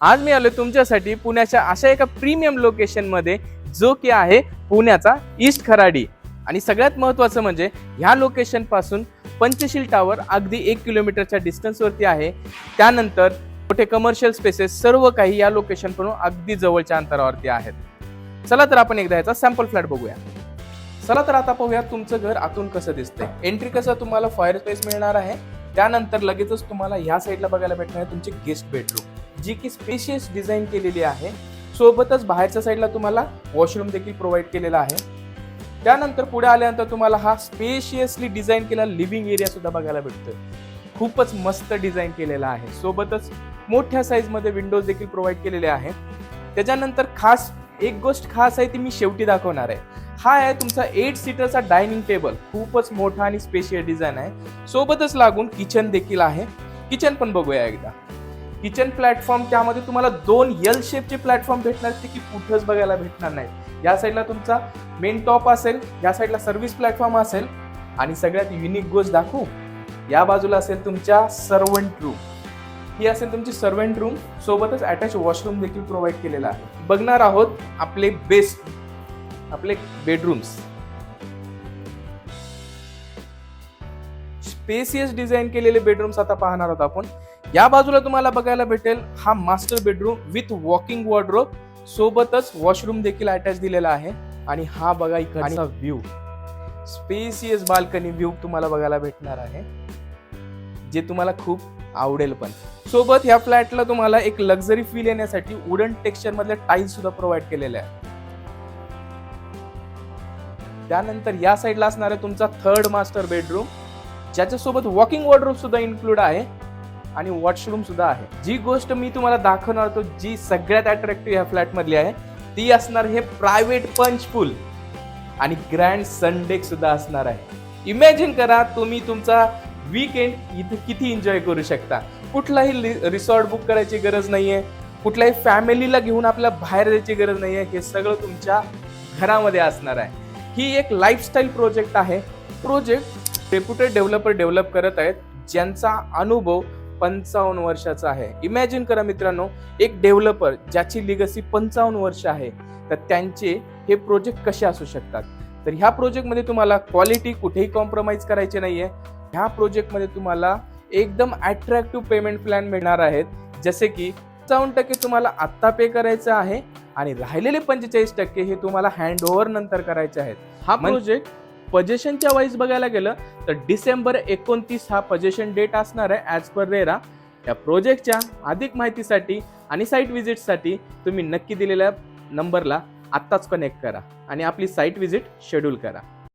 आज मी आलो तुमच्यासाठी पुण्याच्या अशा एका प्रीमियम लोकेशन मध्ये, जो की आहे पुण्याचा ईस्ट खराडी. आणि सगळ्यात महत्त्वाचं म्हणजे ह्या लोकेशन पासून पंचशील टावर अगदी 1 किलोमीटरच्या डिस्टन्स वरती आहे. त्यानंतर मोठे कमर्शियल स्पेसेस सर्व काही या लोकेशन पासून अगदी जवळच्या अंतरावरती आहेत. चला तर आपण एकदा याचा सॅम्पल फ्लॅट बघूया. चला तर आता पाहूया तुमचं घर आतून कसं दिसतंय. एंट्री कसं तुम्हाला फायर स्पेस मिळणार आहे. त्यानंतर लगेचच तुम्हाला ह्या साईडला बघायला भेटणार आहे तुमची गेस्ट बेडरूम, जी की स्पेशियस डिझाइन केलेली आहे. सोबतच बाहेरच्या साईडला तुम्हाला वॉशरूम देखील प्रोव्हाइड केलेला आहे. त्यानंतर पुढे आल्यानंतर तुम्हाला हा स्पेशियसली डिझाइन केलेला लिव्हिंग एरिया सुद्धा बघायला भेटतोय. खूपच मस्त डिझाइन केलेला आहे. सोबतच मोठ्या साईज मध्ये विंडोज देखील प्रोव्हाइड केलेले आहेत. त्याच्यानंतर खास एक गोष्ट खास आहे ती मी शेवटी दाखवणार आहे. हा आहे तुमचा 8 सीटरचा डायनिंग टेबल. खूपच मोठा आणि स्पेशियल डिझाइन आहे. सोबतच लागून किचन देखील आहे. किचन पण बघूया एकदा. किचन प्लॅटफॉर्म, त्यामध्ये तुम्हाला 2 एल शेपचे प्लॅटफॉर्म भेटणार, ते की कुठंच बघायला भेटणार नाही. या साईडला तुमचा मेन टॉप असेल, या साईडला सर्व्हिस प्लॅटफॉर्म असेल, आणि सगळ्यात युनिक गोष्ट दाखवू, या बाजूला असेल तुमच्या सर्वंट रूम. ही असेल तुमची सर्वंट रूम. सोबतच अटॅच वॉशरूम देखील प्रोव्हाइड केलेला आहे. बघणार आहोत आपले बेडरूम्स. स्पेसियस डिझाइन केलेले बेडरूम्स आता पाहणार आहोत आपण. या बाजूला तुम्हाला बघायला भेटेल हा master bedroom with walking wardrobe, सोबतच वॉशरूम देखील अटॅच दिलेला आहे. आणि हा बघा इकडचा व्ह्यू, स्पेसियस बाल्कनी व्ह्यू तुम्हाला बघायला भेटणार आहे, जे तुम्हाला खूप आवडेल. पण सोबत ह्या फ्लॅटला तुम्हाला एक लक्झरी फील येण्यासाठी वुडन टेक्स्चर मधले टाइल्स सुद्धा प्रोव्हाइड केलेले आहेत. त्यानंतर या साईडला असणार आहे तुमचा थर्ड मास्टर बेडरूम, ज्याच्यासोबत वॉकिंग वॉर्डरोब सुद्धा इन्क्लूड आहे आणि वॉशरूम सुद्धा आहे. जी गोष्ट मी तुम्हाला दाखवणार होतो, जी सगळ्यात अट्रॅक्टिव्ह ह्या फ्लॅट मधली आहे, ती असणार हे प्रायव्हेट पंच पूल आणि ग्रँड सनडेक सुद्धा असणार आहे. इमॅजिन करा तुम्ही तुमचा वीकेंड इथे किती एन्जॉय करू शकता. कुठलाही रिसॉर्ट बुक करायची गरज नाहीये, कुठल्याही फॅमिलीला घेऊन आपल्या बाहेर जायची गरज नाहीये. हे सगळं तुमच्या घरामध्ये असणार आहे. ही एक लाईफस्टाईल प्रोजेक्ट आहे. प्रोजेक्ट रेप्युटेड डेव्हलपर डेव्हलप करत आहेत, ज्यांचा अनुभव 55 वर्षाचा आहे. इमॅजिन करा मित्रांनो, एक डेव्हलपर ज्याची लिगसी 55 वर्ष आहे, तर त्यांचे हे प्रोजेक्ट कसे असू शकतात. तर ह्या प्रोजेक्टमध्ये तुम्हाला क्वालिटी कुठेही कॉम्प्रोमाइज करायचे नाहीये. ह्या प्रोजेक्टमध्ये तुम्हाला एकदम अट्रॅक्टिव्ह पेमेंट प्लॅन मिळणार आहेत, जसे की 55% तुम्हाला आत्ता पे करायचं आहे आणि राहिलेले 45% हे तुम्हाला हँड ओव्हर नंतर करायचे आहेत. हा प्रोजेक्ट पजेशनच्या वाईज बघायला गेलं तर डिसेंबर 29 हा पजेशन डेट असणार आहे ॲज पर रेरा. या प्रोजेक्टच्या अधिक माहितीसाठी आणि साईट व्हिजिटसाठी तुम्ही नक्की दिलेल्या नंबरला आत्ताच कनेक्ट करा आणि आपली साईट व्हिजिट शेड्यूल करा.